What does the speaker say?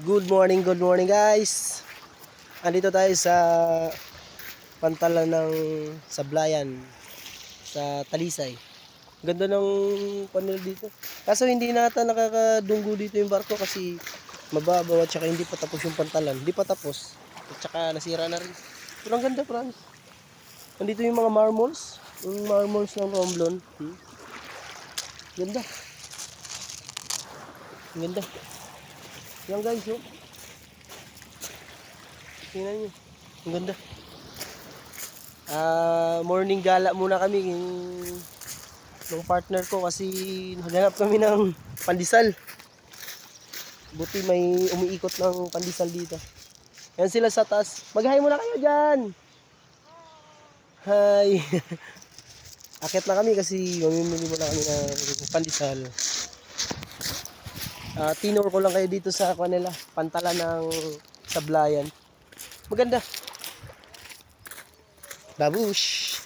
Good morning guys. Andito tayo sa pantalan ng Sablayan sa Talisay. Ganda ng panel dito. Kaso hindi nata nakakadunggo dito yung barko kasi mababaw at saka hindi pa tapos yung pantalan. Hindi pa tapos. At saka nasira na rin. Pero ang ganda, promise. Andito yung mga marbles. Yung marbles ng Romblon. Ganda. Ang ganda. Yan guys, oh. Tingnan nyo. Ang ganda. Morning gala muna kami ng partner ko kasi naghanap kami ng pandesal. Buti may umiikot ng pandesal dito. Yan sila sa taas. Mag-hi muna kayo dyan. Hi. Akit na kami kasi mamimili muna kami ng pandesal. Tinor ko lang kayo dito sa kanila, pantalan ng Sablayan. Maganda. Babush.